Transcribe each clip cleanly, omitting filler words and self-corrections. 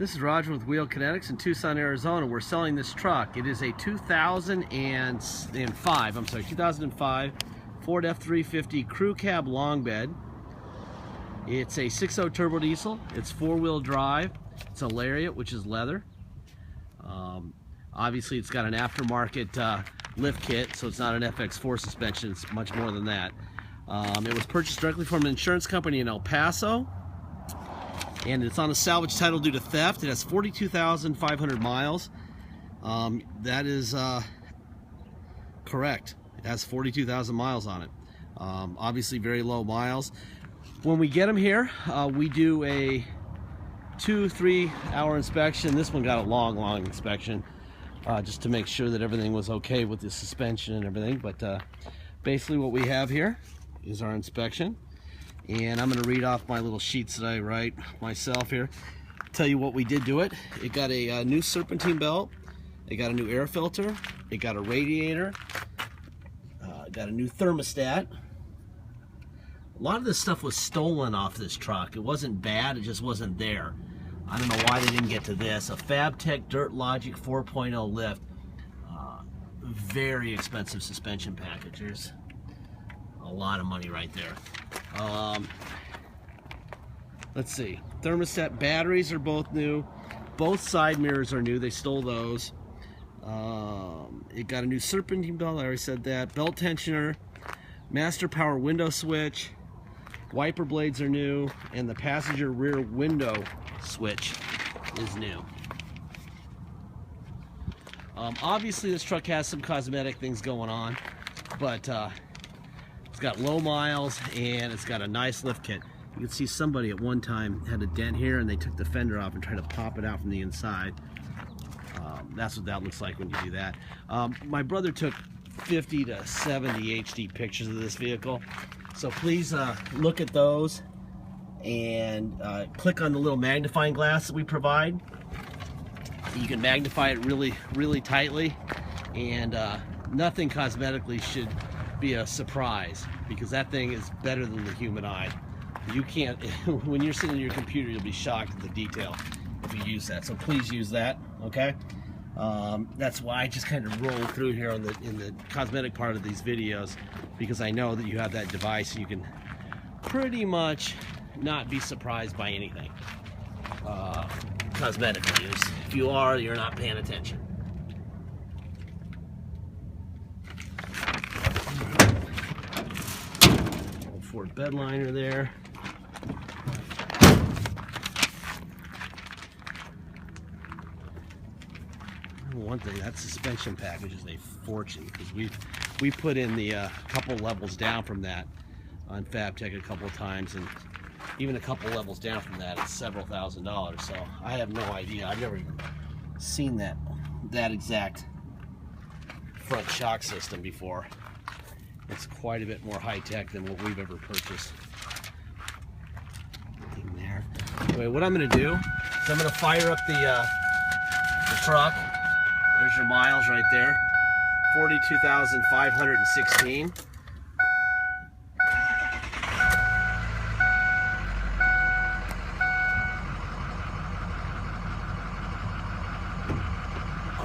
This is Roger with Wheel Kinetics in Tucson, Arizona. We're selling this truck. It is a 2005 Ford F350 crew cab long bed. It's a 6.0 turbo diesel. It's four-wheel drive. It's a Lariat, which is leather. Obviously, it's got an aftermarket lift kit, so it's not an FX4 suspension. It's much more than that. It was purchased directly from an insurance company in El Paso, and it's on a salvage title due to theft. It has 42,500 miles. That is correct. It has 42,000 miles on it. Obviously very low miles. When we get them here, we do a 2-3 hour inspection. This one got a long inspection, just to make sure that everything was okay with the suspension and everything. But basically what we have here is our inspection. And I'm going to read off my little sheets that I write myself here. Tell you what we did to it. It got a new serpentine belt. It got a new air filter. It got a radiator. It got a new thermostat. A lot of this stuff was stolen off this truck. It wasn't bad, it just wasn't there. I don't know why they didn't get to this. A FabTech Dirt Logic 4.0 lift. Very expensive suspension package. There's a lot of money right there. Let's see. Thermostat batteries are both new. Both side mirrors are new. They stole those. It got a new serpentine belt. I already said that. Belt tensioner. Master power window switch. Wiper blades are new. And the passenger rear window switch is new. Obviously this truck has some cosmetic things going on, but it's got low miles and it's got a nice lift kit. You can see somebody at one time had a dent here and they took the fender off and tried to pop it out from the inside. That's what that looks like when you do that. My brother took 50 to 70 HD pictures of this vehicle, so please look at those and click on the little magnifying glass that we provide. You can magnify it really tightly, and nothing cosmetically should be a surprise, because that thing is better than the human eye. You can't, when you're sitting in your computer, you'll be shocked at the detail if you use that. So please use that, okay? That's why I just kind of roll through here in the cosmetic part of these videos, because I know that you have that device, you can pretty much not be surprised by anything cosmetic news. If you are, you're not paying attention. Old Ford bed liner there. One thing, that suspension package is a fortune, because we put in the couple levels down from that on FabTech a couple of times, and even a couple levels down from that, it's several $1,000s. So I have no idea. I've never even seen that exact front shock system before. It's quite a bit more high-tech than what we've ever purchased. In there. Anyway, what I'm going to do is I'm going to fire up the truck. There's your miles right there. 42,516.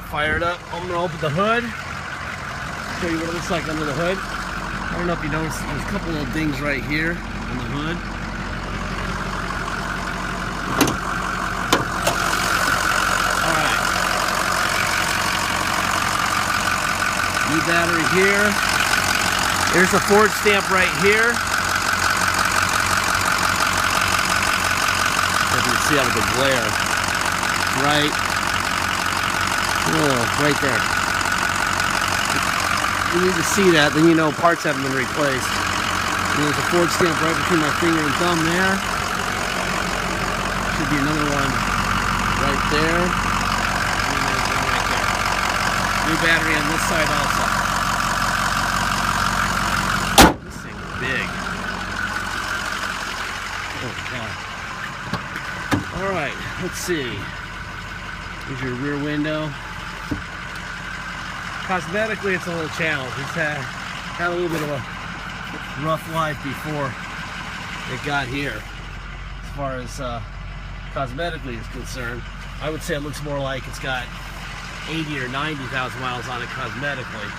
Fire it up. I'm going to open the hood, show you what it looks like under the hood. I don't know if you noticed, there's a couple little dings right here on the hood. Alright. New battery here. There's a Ford stamp right here. If you can see out of the glare. Right. Oh, right there. You need to see that, then you know parts haven't been replaced. And there's a Ford stamp right between my finger and thumb there. Should be another one right there. And there's one right there. New battery on this side also. This thing's big. Oh, God. Alright, let's see. Here's your rear window. Cosmetically, it's a little challenge. It's had a little bit of a rough life before it got here, as far as cosmetically is concerned, I would say it looks more like it's got 80 or 90,000 miles on it cosmetically.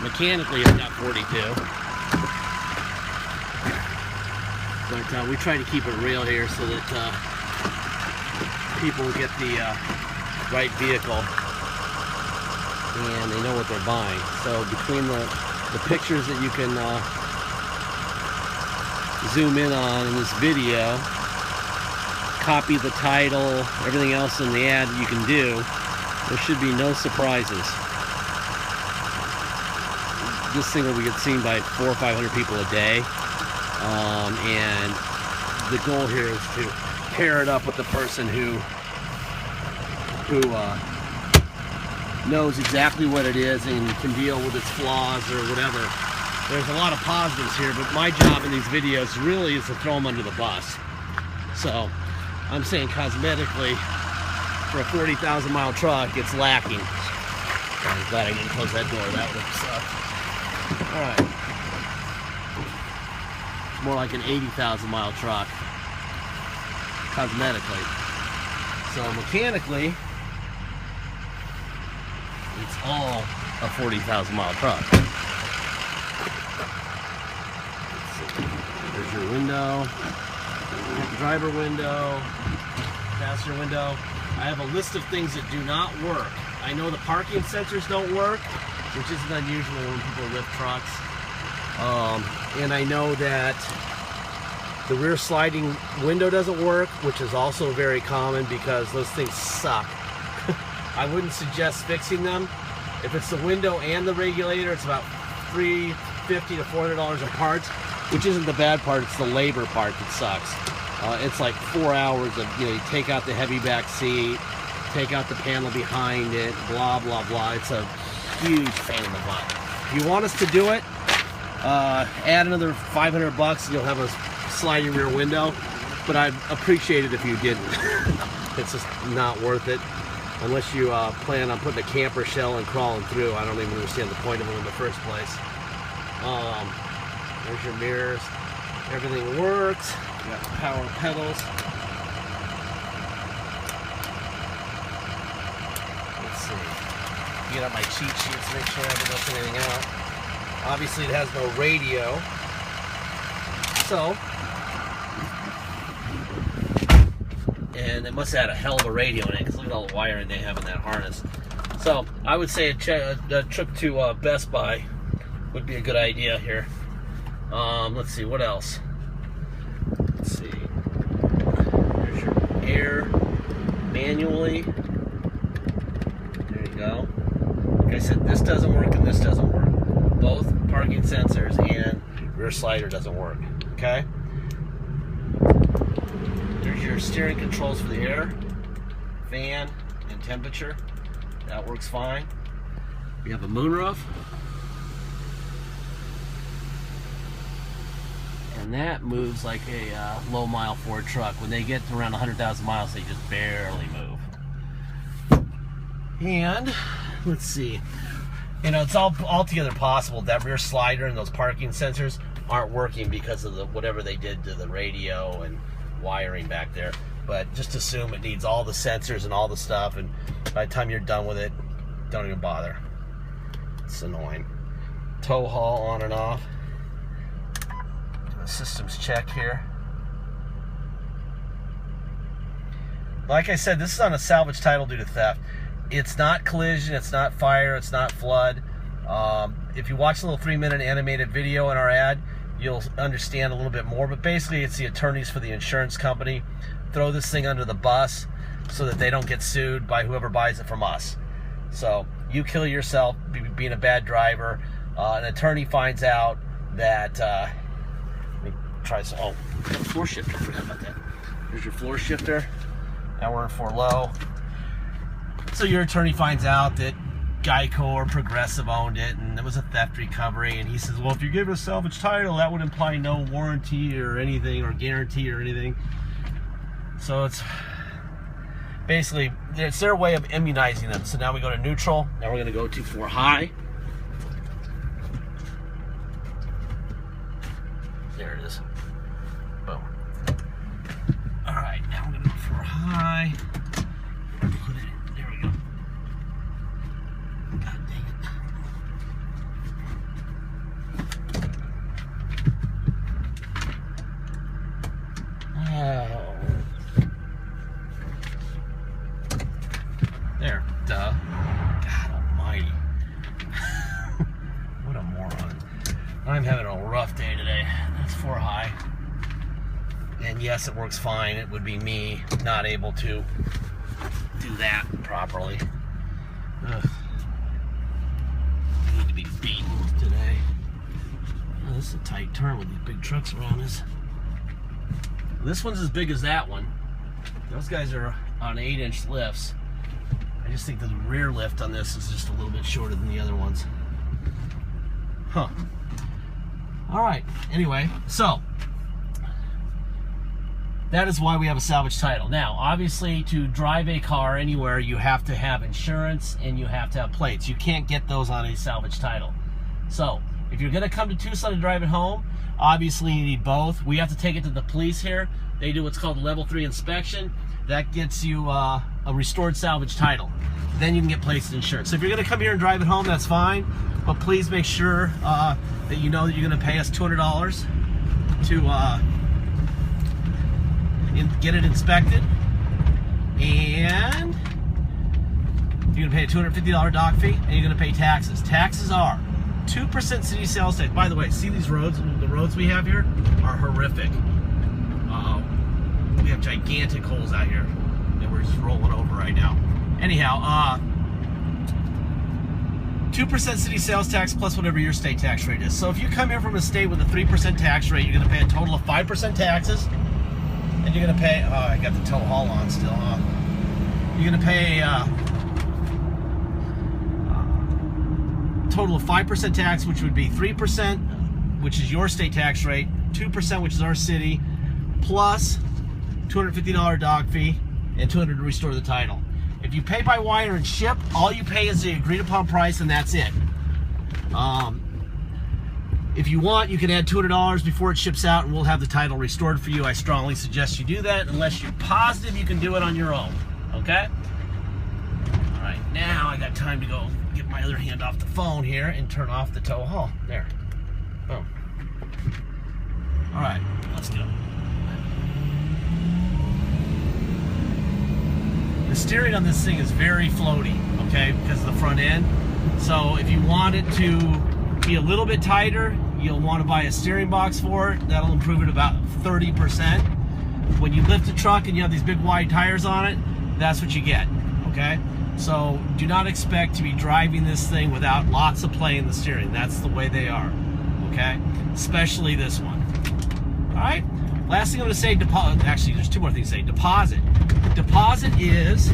Mechanically, it's got 42. But we try to keep it real here so that people get the right vehicle and they know what they're buying. So between the pictures that you can zoom in on in this video, copy the title, everything else in the ad you can do, there should be no surprises. This thing will get seen by 400 or 500 people a day, and the goal here is to pair it up with the person who knows exactly what it is and can deal with its flaws or whatever. There's a lot of positives here, but my job in these videos really is to throw them under the bus. So I'm saying cosmetically, for a 40,000 mile truck, it's lacking. I'm glad I didn't close that door. That would have sucked. Alright. It's more like an 80,000 mile truck, cosmetically. So mechanically, it's all a 40,000 mile truck. There's your window, driver window, passenger window. I have a list of things that do not work. I know the parking sensors don't work, which isn't unusual when people lift trucks. And I know that the rear sliding window doesn't work, which is also very common because those things suck. I wouldn't suggest fixing them. If it's the window and the regulator, it's about $350 to $400 a part, which isn't the bad part, it's the labor part that sucks. It's like 4 hours of, you take out the heavy back seat, take out the panel behind it, blah, blah, blah. It's a huge pain in the butt. If you want us to do it, add another $500 and you'll have a sliding rear window, but I'd appreciate it if you didn't. It's just not worth it. Unless you plan on putting a camper shell and crawling through. I don't even understand the point of them in the first place. There's your mirrors. Everything works. You got the power pedals. Let's see. Get out my cheat sheets, make sure I haven't left anything out. Obviously it has no radio. So, and it must have had a hell of a radio in it, because look at all the wiring they have in that harness. So I would say a trip to Best Buy would be a good idea here. Let's see, what else? Let's see. There's your air manually. There you go. Like I said, this doesn't work and this doesn't work. Both parking sensors and rear slider doesn't work. Okay? There's your steering controls for the air, fan, and temperature. That works fine. We have a moonroof. And that moves like a low mile Ford truck. When they get to around 100,000 miles, they just barely move. And let's see. It's altogether possible that rear slider and those parking sensors aren't working because of whatever they did to the radio and wiring back there. But just assume it needs all the sensors and all the stuff, and by the time you're done with it, don't even bother. It's annoying. Tow haul on and off. Systems check here. Like I said, this is on a salvage title due to theft. It's not collision, it's not fire, it's not flood. If you watch a little 3-minute animated video in our ad, you'll understand a little bit more. But basically, it's the attorneys for the insurance company throw this thing under the bus so that they don't get sued by whoever buys it from us. So you kill yourself being a bad driver. An attorney finds out that try some, oh, floor shifter, I forgot about that. Here's your floor shifter. Now we're in 4 low. So your attorney finds out that Geico or Progressive owned it and it was a theft recovery, and he says, well, if you give it a salvage title, that would imply no warranty or anything, or guarantee or anything. So it's basically, it's their way of immunizing them. So now we go to neutral. Now we're going to go to 4 high. There it is. Boom. All right, now we're going to go 4 high. I'm having a rough day today. That's 4 high. And yes, it works fine. It would be me not able to do that properly. Ugh. I need to be beaten today. Oh, this is a tight turn with these big trucks around us. This one's as big as that one. Those guys are on 8-inch lifts. I just think the rear lift on this is just a little bit shorter than the other ones. Huh. All right, anyway, so that is why we have a salvage title. Now, obviously, to drive a car anywhere, you have to have insurance and you have to have plates. You can't get those on a salvage title. So, if you're gonna come to Tucson to drive it home, obviously you need both. We have to take it to the police here. They do what's called a level 3 inspection. That gets you a restored salvage title. Then you can get plates and insurance. So if you're gonna come here and drive it home, that's fine. But please make sure that you know that you're gonna pay us $200 to get it inspected. And you're gonna pay a $250 dock fee, and you're gonna pay taxes. Taxes are 2% city sales tax. By the way, see these roads? The roads we have here are horrific. We have gigantic holes out here that we're just rolling over right now. Anyhow, 2% city sales tax plus whatever your state tax rate is. So if you come here from a state with a 3% tax rate, you're going to pay a total of 5% taxes, and you're going to pay. Oh, I got the tow haul on still, huh? You're going to pay a total of 5% tax, which would be 3%, which is your state tax rate, 2%, which is our city, plus $250 dock fee, and $200 to restore the title. If you pay by wire and ship, all you pay is the agreed upon price, and that's it. If you want, you can add $200 before it ships out, and we'll have the title restored for you. I strongly suggest you do that, unless you're positive you can do it on your own. Okay? All right, now I got time to go get my other hand off the phone here and turn off the tow haul. There. Boom. All right, let's go. The steering on this thing is very floaty, okay, because of the front end. So if you want it to be a little bit tighter, you'll want to buy a steering box for it. That'll improve it about 30%. When you lift the truck and you have these big wide tires on it, that's what you get, okay? So do not expect to be driving this thing without lots of play in the steering. That's the way they are, okay? Especially this one. All right? Last thing I'm going to say, actually, there's two more things to say. Deposit. Deposit is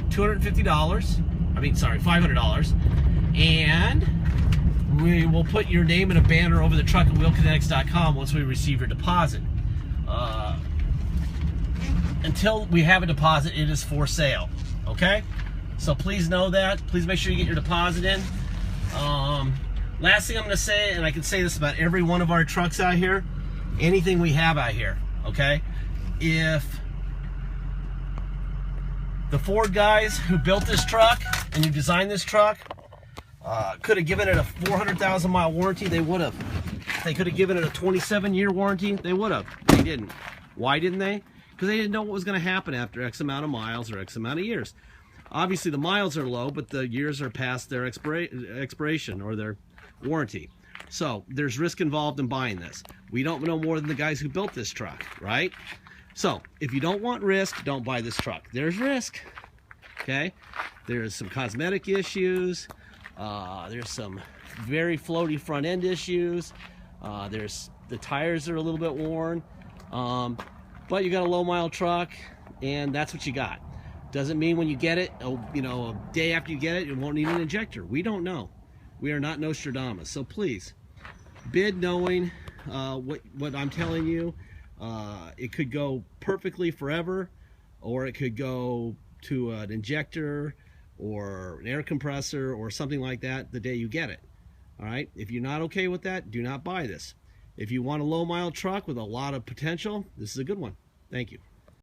$500. And we will put your name in a banner over the truck at wheelkinetics.com once we receive your deposit. Until we have a deposit, it is for sale. Okay? So please know that. Please make sure you get your deposit in. Last thing I'm going to say, and I can say this about every one of our trucks out here, anything we have out here, okay? If the Ford guys who built this truck and who designed this truck could have given it a 400,000 mile warranty, they would have. They could have given it a 27-year warranty, they would have. They didn't. Why didn't they? Because they didn't know what was going to happen after X amount of miles or X amount of years. Obviously the miles are low, but the years are past their expiration or their warranty. So there's risk involved in buying this. We don't know more than the guys who built this truck, right? So if you don't want risk, don't buy this truck. There's risk, okay? There's some cosmetic issues. There's some very floaty front end issues. There's the tires are a little bit worn. But you got a low mile truck, and that's what you got. Doesn't mean when you get it, you know, a day after you get it, it won't need an injector. We don't know. We are not Nostradamus. So please, bid knowing what I'm telling you. It could go perfectly forever, or it could go to an injector or an air compressor or something like that the day you get it. All right? If you're not okay with that, do not buy this. If you want a low mile truck with a lot of potential, this is a good one. Thank you.